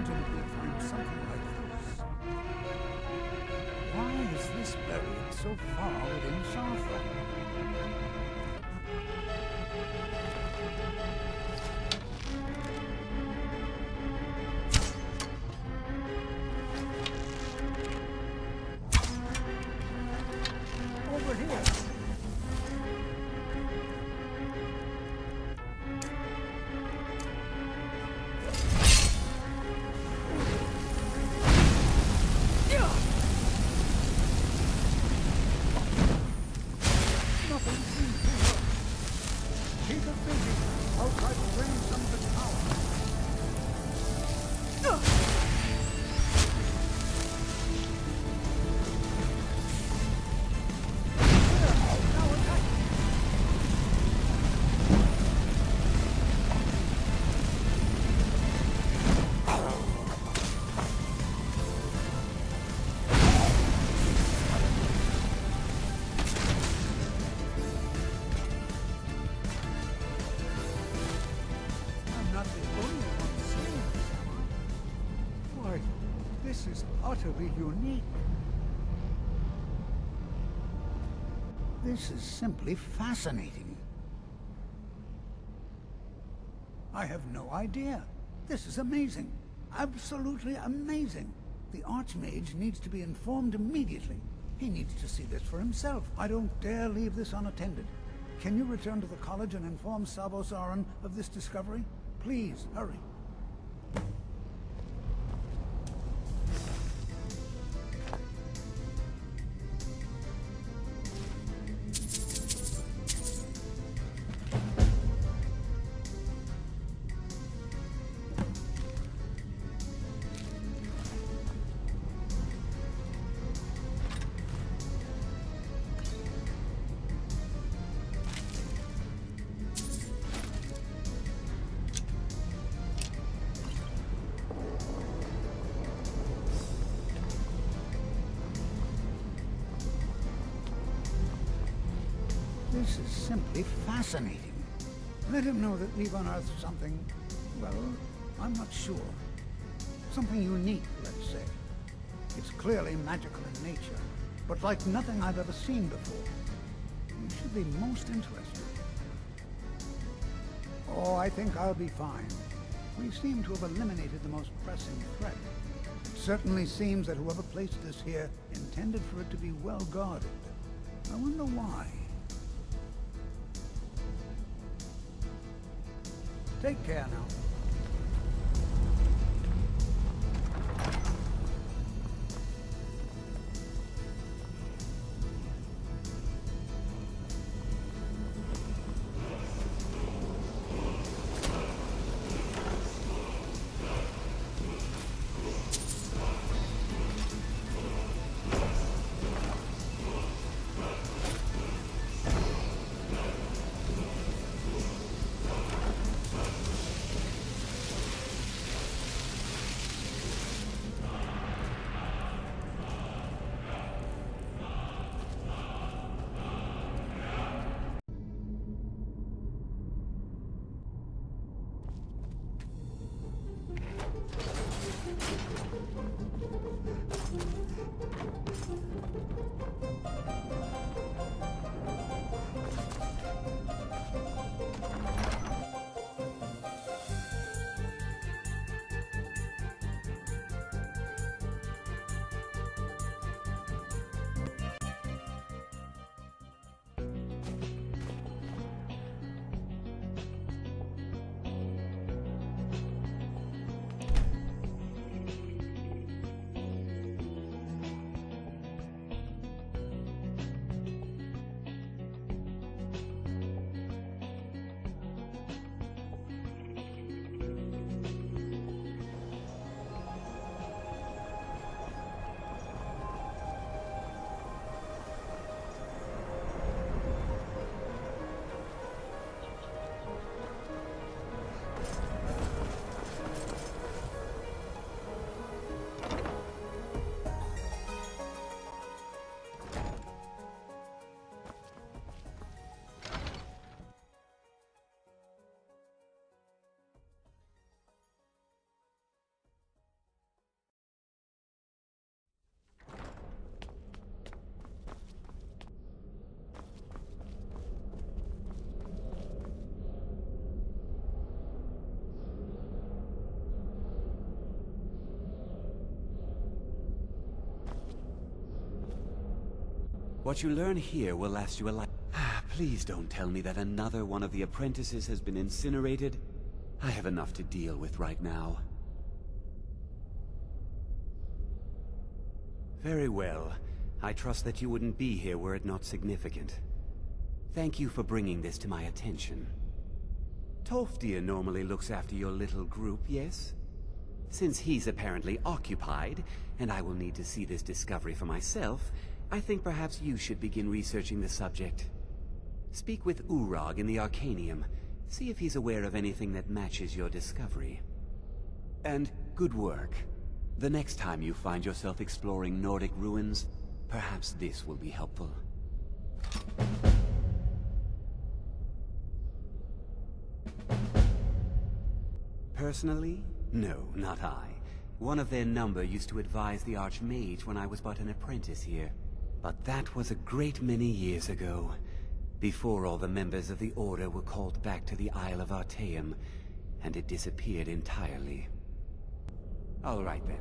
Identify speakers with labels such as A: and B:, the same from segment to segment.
A: imagined we'd find something like this. Why is this buried so far within Saarthal? Over here. Nothing seems to work. Keep it busy. I'll try to drain some of its power. Now attack! I'm not the only one seeing this, am I? Why, this is utterly unique. This is simply fascinating. I have no idea. This is amazing. Absolutely amazing. The Arch Mage needs to be informed immediately. He needs to see this for himself. I don't dare leave this unattended. Can you return to the college and inform Sabo Sauron of this discovery? Please, hurry. This is simply fascinating. Let him know that we've unearthed something, well, I'm not sure. Something unique, let's say. It's clearly magical in nature, but like nothing I've ever seen before. You should be most interested. Oh, I think I'll be fine. We seem to have eliminated the most pressing threat. It certainly seems that whoever placed this here intended for it to be well guarded. I wonder why. Take care now.
B: What you learn here will last you a life. Please don't tell me that another one of the apprentices has been incinerated. I have enough to deal with right now. Very well. I trust that you wouldn't be here were it not significant. Thank you for bringing this to my attention. Tolfdir normally looks after your little group, yes? Since he's apparently occupied, and I will need to see this discovery for myself, I think perhaps you should begin researching the subject. Speak with Urag in the Arcanium. See if he's aware of anything that matches your discovery. And good work. The next time you find yourself exploring Nordic ruins, perhaps this will be helpful. Personally? No, not I. One of their number used to advise the Arch Mage when I was but an apprentice here. But that was a great many years ago, before all the members of the Order were called back to the Isle of Artaeum, and it disappeared entirely. All right then.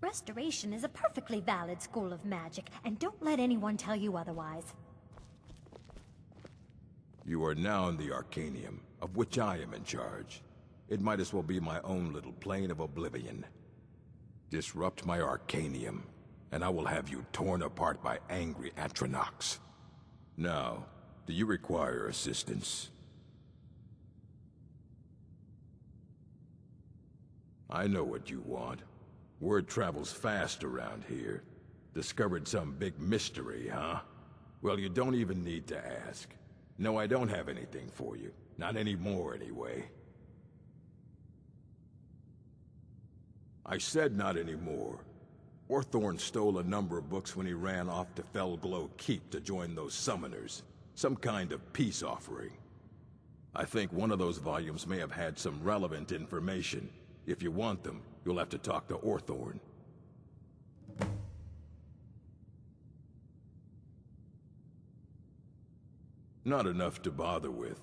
C: Restoration is a perfectly valid school of magic, and don't let anyone tell you otherwise.
D: You are now in the Arcanium, of which I am in charge. It might as well be my own little plane of oblivion. Disrupt my Arcanium, and I will have you torn apart by angry Atronachs. Now, do you require assistance? I know what you want. Word travels fast around here. Discovered some big mystery, huh? Well, you don't even need to ask. No, I don't have anything for you. Not anymore, anyway. I said not anymore. Orthorn stole a number of books when he ran off to Felglow Keep to join those summoners. Some kind of peace offering. I think one of those volumes may have had some relevant information. If you want them, you'll have to talk to Orthorn. Not enough to bother with.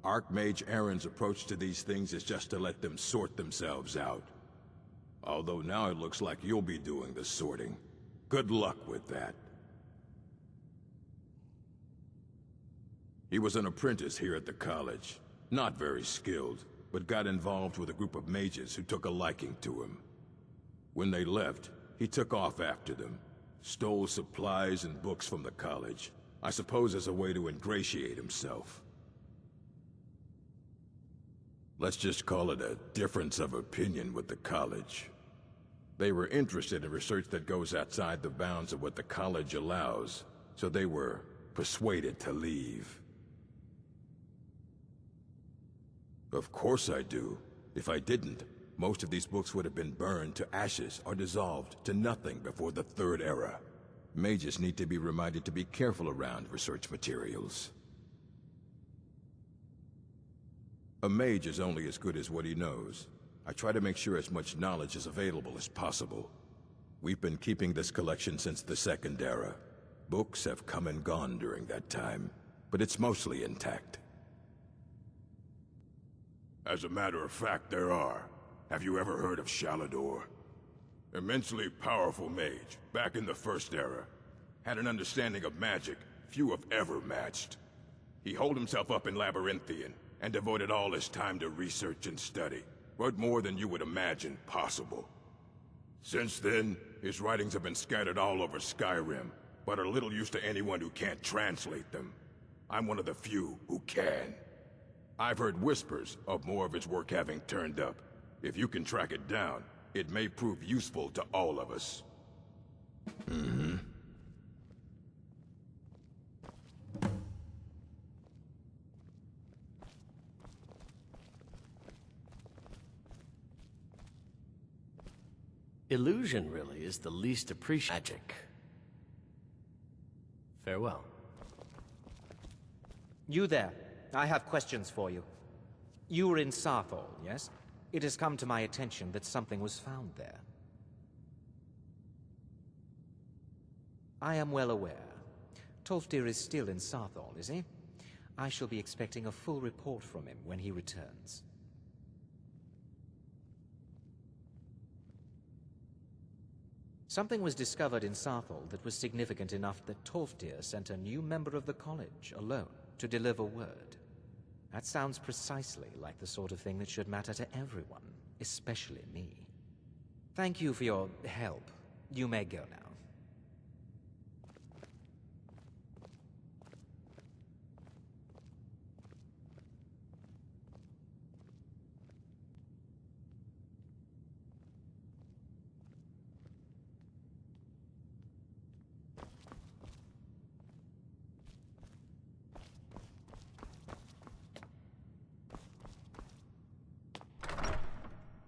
D: Arch Mage Aaron's approach to these things is just to let them sort themselves out. Although now it looks like you'll be doing the sorting. Good luck with that. He was an apprentice here at the college. Not very skilled, but got involved with a group of mages who took a liking to him. When they left, he took off after them. Stole supplies and books from the college. I suppose as a way to ingratiate himself. Let's just call it a difference of opinion with the college. They were interested in research that goes outside the bounds of what the college allows, so they were persuaded to leave. Of course I do. If I didn't, most of these books would have been burned to ashes or dissolved to nothing before the Third Era. Mages need to be reminded to be careful around research materials. A mage is only as good as what he knows. I try to make sure as much knowledge is available as possible. We've been keeping this collection since the Second Era. Books have come and gone during that time, but it's mostly intact. As a matter of fact, there are. Have you ever heard of Shalador? Immensely powerful mage, back in the First Era. Had an understanding of magic few have ever matched. He holed himself up in Labyrinthian, and devoted all his time to research and study, but more than you would imagine possible. Since then, his writings have been scattered all over Skyrim, but are little use to anyone who can't translate them. I'm one of the few who can. I've heard whispers of more of his work having turned up. If you can track it down, it may prove useful to all of us. Mm-hmm.
E: Illusion, really, is the least appreciated magic. Farewell.
F: You there. I have questions for you. You were in Saarthal, yes? It has come to my attention that something was found there. I am well aware. Tolfdir is still in Saarthal, is he? I shall be expecting a full report from him when he returns. Something was discovered in Saarthal that was significant enough that Tolfdir sent a new member of the college alone to deliver word. That sounds precisely like the sort of thing that should matter to everyone, especially me. Thank you for your help. You may go now.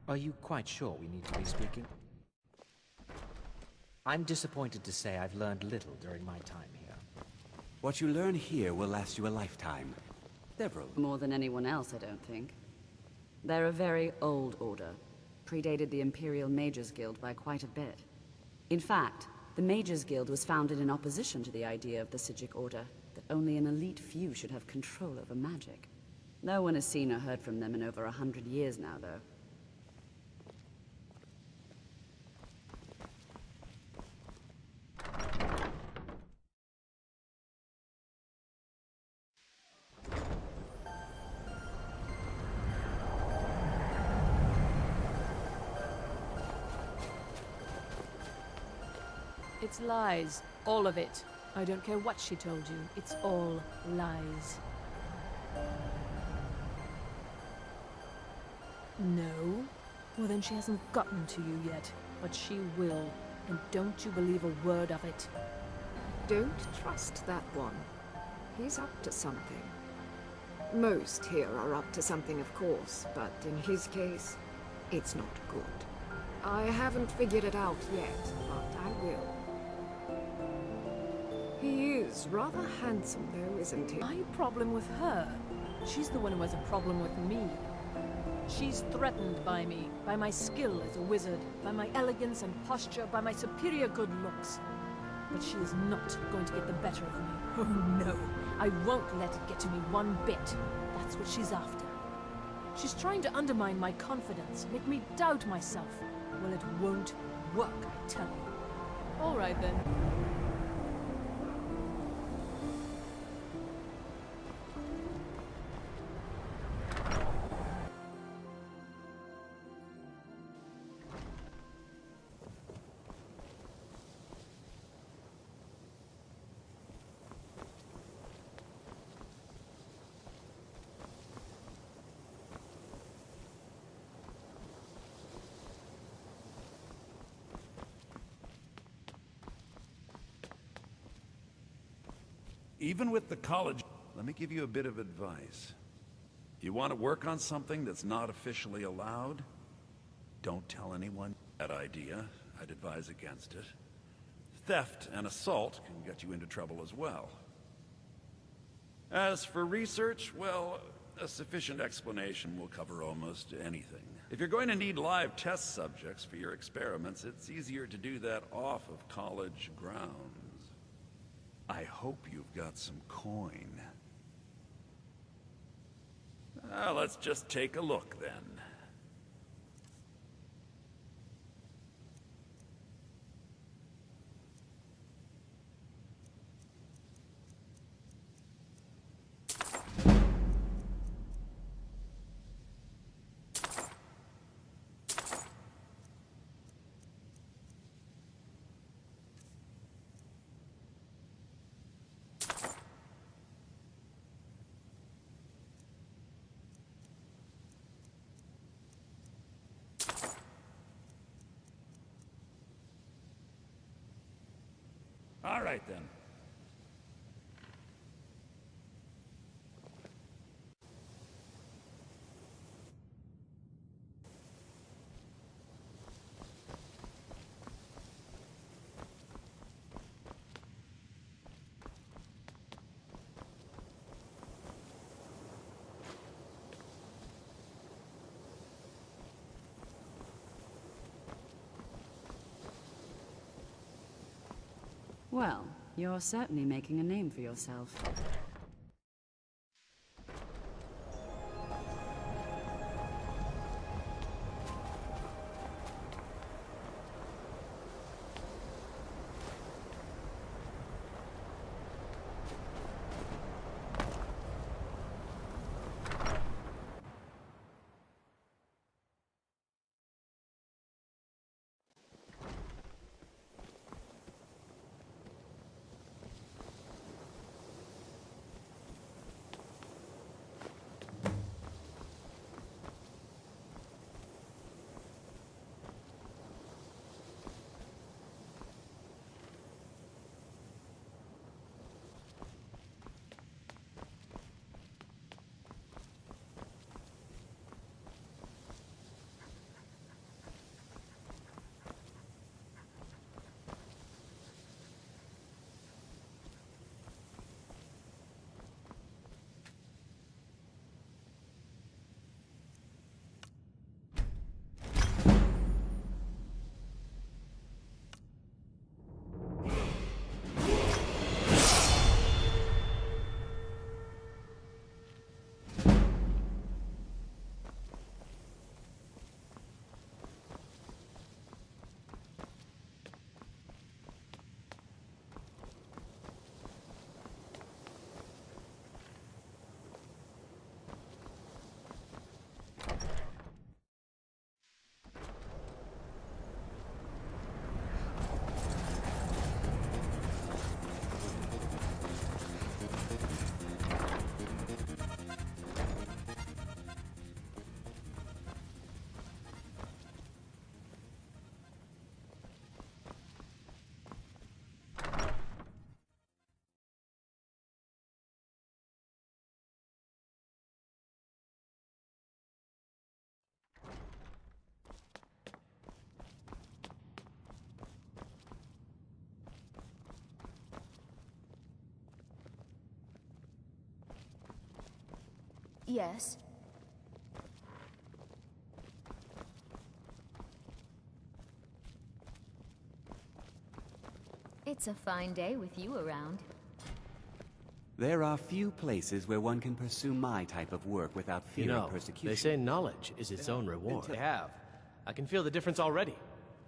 F: Are you quite sure we need to be speaking? I'm disappointed to say I've learned little during my time here.
B: What you learn here will last you a lifetime. Several.
G: More than anyone else, I don't think. They're a very old order. Predated the Imperial Mages Guild by quite a bit. In fact, the Mages Guild was founded in opposition to the idea of the Psijic Order, that only an elite few should have control over magic. No one has seen or heard from them in over 100 years now, though.
H: It's lies. All of it. I don't care what she told you. It's all lies. No? Well, then she hasn't gotten to you yet. But she will. And don't you believe a word of it.
I: Don't trust that one. He's up to something. Most here are up to something, of course, but in his case, it's not good. I haven't figured it out yet, but I will. He is rather handsome, though, isn't he?
H: My problem with her? She's the one who has a problem with me. She's threatened by me, by my skill as a wizard, by my elegance and posture, by my superior good looks. But she is not going to get the better of me. Oh no, I won't let it get to me one bit. That's what she's after. She's trying to undermine my confidence, make me doubt myself. Well, it won't work, I tell you. All right then.
J: Even with the college, let me give you a bit of advice. You want to work on something that's not officially allowed? Don't tell anyone that idea. I'd advise against it. Theft and assault can get you into trouble as well. As for research, well, a sufficient explanation will cover almost anything. If you're going to need live test subjects for your experiments, it's easier to do that off of college grounds. I hope you've got some coin. Let's just take a look, then. All right, then.
G: Well, you're certainly making a name for yourself.
C: Yes. It's a fine day with you around.
B: There are few places where one can pursue my type of work without fear of persecution.
E: They say knowledge is its own reward. They have. I can feel the difference already.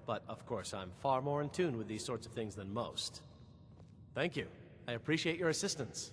E: But, of course, I'm far more in tune with these sorts of things than most. Thank you. I appreciate your assistance.